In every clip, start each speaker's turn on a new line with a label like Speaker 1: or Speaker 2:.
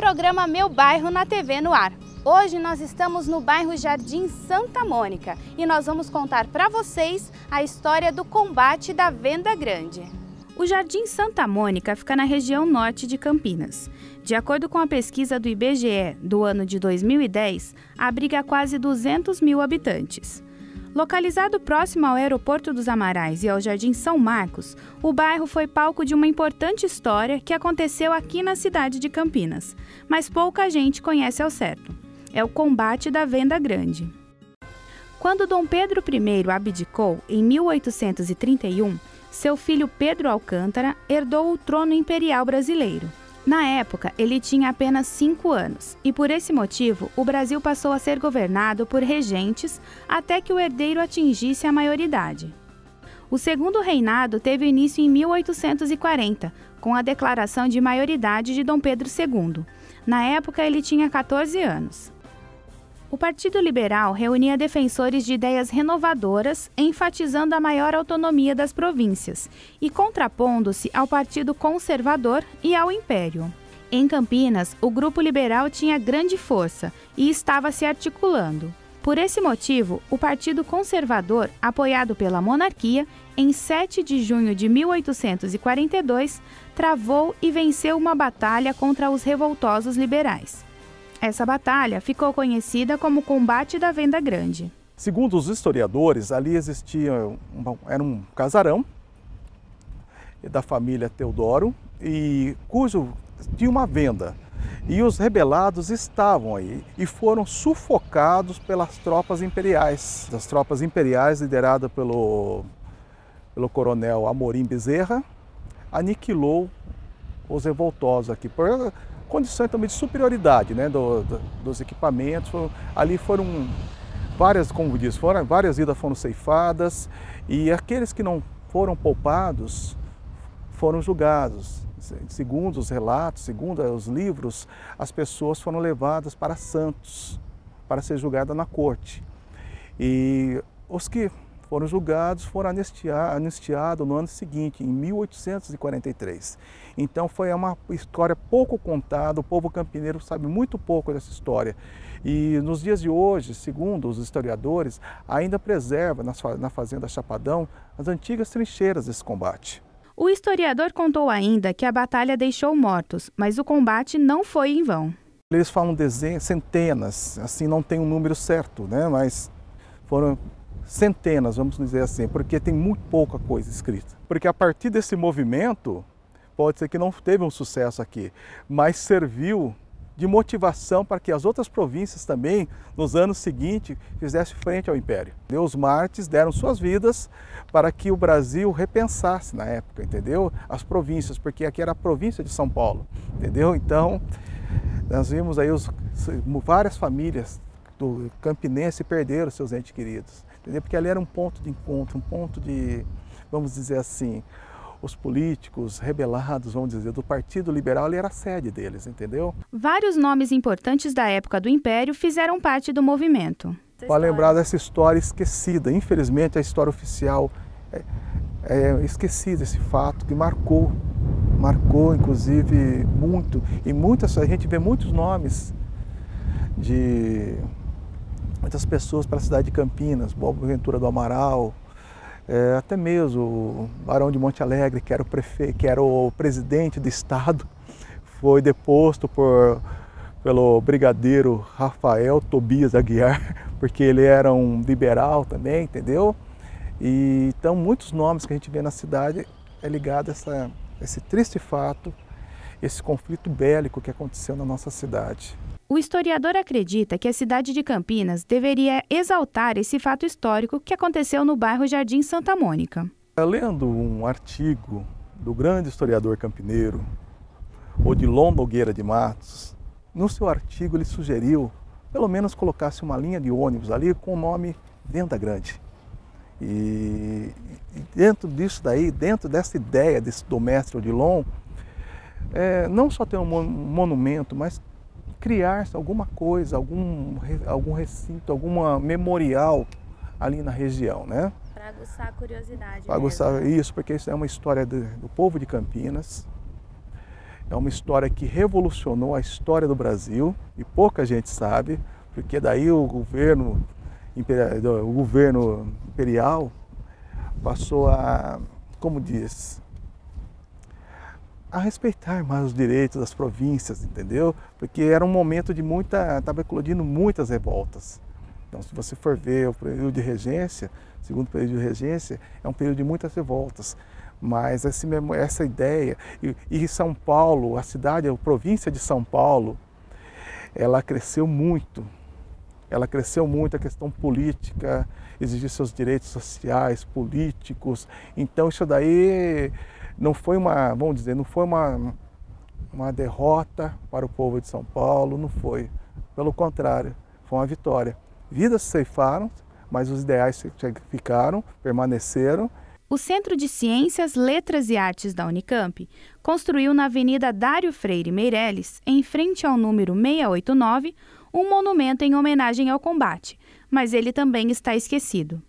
Speaker 1: programa Meu Bairro na TV no ar. Hoje nós estamos no bairro Jardim Santa Mônica e nós vamos contar para vocês a história do combate da Venda Grande. O Jardim Santa Mônica fica na região norte de Campinas. De acordo com a pesquisa do IBGE do ano de 2010, abriga quase 200 mil habitantes. Localizado próximo ao aeroporto dos Amarais e ao Jardim São Marcos, o bairro foi palco de uma importante história que aconteceu aqui na cidade de Campinas, mas pouca gente conhece ao certo. É o combate da Venda Grande. Quando Dom Pedro I abdicou, em 1831, seu filho Pedro Alcântara herdou o trono imperial brasileiro. Na época, ele tinha apenas 5 anos e, por esse motivo, o Brasil passou a ser governado por regentes até que o herdeiro atingisse a maioridade. O segundo reinado teve início em 1840, com a declaração de maioridade de Dom Pedro II. Na época, ele tinha 14 anos. O Partido Liberal reunia defensores de ideias renovadoras, enfatizando a maior autonomia das províncias e contrapondo-se ao Partido Conservador e ao Império. Em Campinas, o grupo liberal tinha grande força e estava se articulando. Por esse motivo, o Partido Conservador, apoiado pela monarquia, em 7 de junho de 1842, travou e venceu uma batalha contra os revoltosos liberais. Essa batalha ficou conhecida como Combate da Venda Grande.
Speaker 2: Segundo os historiadores, ali era um casarão da família Teodoro, e cujo tinha uma venda. E os rebelados estavam aí e foram sufocados pelas tropas imperiais. As tropas imperiais, lideradas pelo coronel Amorim Bezerra, aniquilou os revoltosos aqui. Por condições também de superioridade, né, dos equipamentos. Ali foram várias, como diz, várias vidas foram ceifadas, e aqueles que não foram poupados foram julgados. Segundo os relatos, segundo os livros, as pessoas foram levadas para Santos para ser julgadas na corte. E os que foram julgados foram anistiados no ano seguinte, em 1843. Então foi uma história pouco contada, o povo campineiro sabe muito pouco dessa história. E nos dias de hoje, segundo os historiadores, ainda preserva na fazenda Chapadão as antigas trincheiras desse combate.
Speaker 1: O historiador contou ainda que a batalha deixou mortos, mas o combate não foi em vão.
Speaker 2: Eles falam centenas, assim não tem um número certo, né? Mas foram centenas, vamos dizer assim, porque tem muito pouca coisa escrita. Porque a partir desse movimento, pode ser que não teve um sucesso aqui, mas serviu de motivação para que as outras províncias também, nos anos seguintes, fizessem frente ao Império. Os mártires deram suas vidas para que o Brasil repensasse na época, entendeu? As províncias, porque aqui era a província de São Paulo, entendeu? Então, nós vimos aí várias famílias do campinense perderam seus entes queridos, entendeu? Porque ali era um ponto de encontro, um ponto de, vamos dizer assim, os políticos rebelados, vamos dizer, do Partido Liberal, ali era a sede deles, entendeu?
Speaker 1: Vários nomes importantes da época do Império fizeram parte do movimento.
Speaker 2: Para lembrar dessa história esquecida, infelizmente a história oficial é esquecida, esse fato que marcou inclusive muito, e a gente vê muitos nomes de muitas pessoas para a cidade de Campinas, Boaventura do Amaral, até mesmo o Barão de Monte Alegre, que era o prefeito, que era o presidente do estado, foi deposto pelo brigadeiro Rafael Tobias Aguiar, porque ele era um liberal também, entendeu? E então muitos nomes que a gente vê na cidade é ligado a esse triste fato, esse conflito bélico que aconteceu na nossa cidade.
Speaker 1: O historiador acredita que a cidade de Campinas deveria exaltar esse fato histórico que aconteceu no bairro Jardim Santa Mônica.
Speaker 2: Lendo um artigo do grande historiador campineiro, Odilon Nogueira de Matos, no seu artigo ele sugeriu, pelo menos colocasse uma linha de ônibus ali com o nome Venda Grande. E dentro disso daí, dentro dessa ideia do mestre Odilon, não só ter um monumento, mas criar-se alguma coisa, algum recinto, alguma memorial ali na região, né?
Speaker 1: Para aguçar a curiosidade.
Speaker 2: Para aguçar isso, porque isso é uma história do povo de Campinas. É uma história que revolucionou a história do Brasil e pouca gente sabe, porque daí o governo imperial passou a, como diz, a respeitar mais os direitos das províncias, entendeu? Porque era um momento de estava eclodindo muitas revoltas. Então, se você for ver o período de regência, segundo período de regência, é um período de muitas revoltas. Mas essa ideia, e São Paulo, a província de São Paulo, ela cresceu muito. Ela cresceu muito a questão política, exigir seus direitos sociais, políticos. Então isso daí não foi vamos dizer, não foi uma derrota para o povo de São Paulo, não foi. Pelo contrário, foi uma vitória. Vidas se ceifaram, mas os ideais ficaram, permaneceram.
Speaker 1: O Centro de Ciências, Letras e Artes da Unicamp construiu na Avenida Dário Freire Meireles, em frente ao número 689, um monumento em homenagem ao combate, mas ele também está esquecido.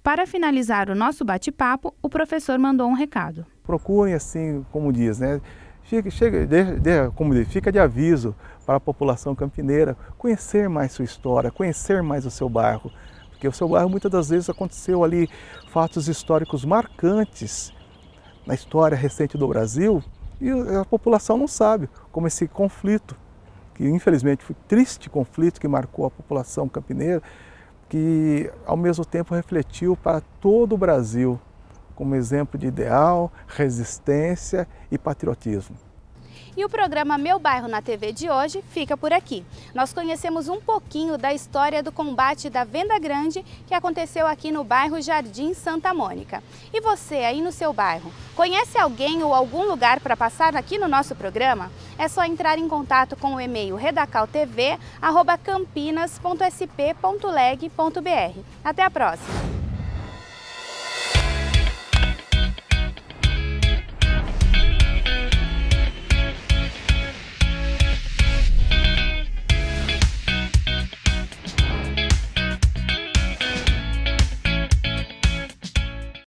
Speaker 1: Para finalizar o nosso bate-papo, o professor mandou um recado.
Speaker 2: Procurem, assim, como diz, né? Fica de aviso para a população campineira conhecer mais sua história, conhecer mais o seu bairro. Porque o seu bairro muitas das vezes aconteceu ali fatos históricos marcantes na história recente do Brasil e a população não sabe, como esse conflito, que infelizmente foi um triste conflito que marcou a população campineira, que ao mesmo tempo refletiu para todo o Brasil como exemplo de ideal, resistência e patriotismo.
Speaker 1: E o programa Meu Bairro na TV de hoje fica por aqui. Nós conhecemos um pouquinho da história do combate da Venda Grande que aconteceu aqui no bairro Jardim Santa Mônica. E você aí no seu bairro, conhece alguém ou algum lugar para passar aqui no nosso programa? É só entrar em contato com o e-mail redacaltv@campinas.sp.leg.br. Até a próxima!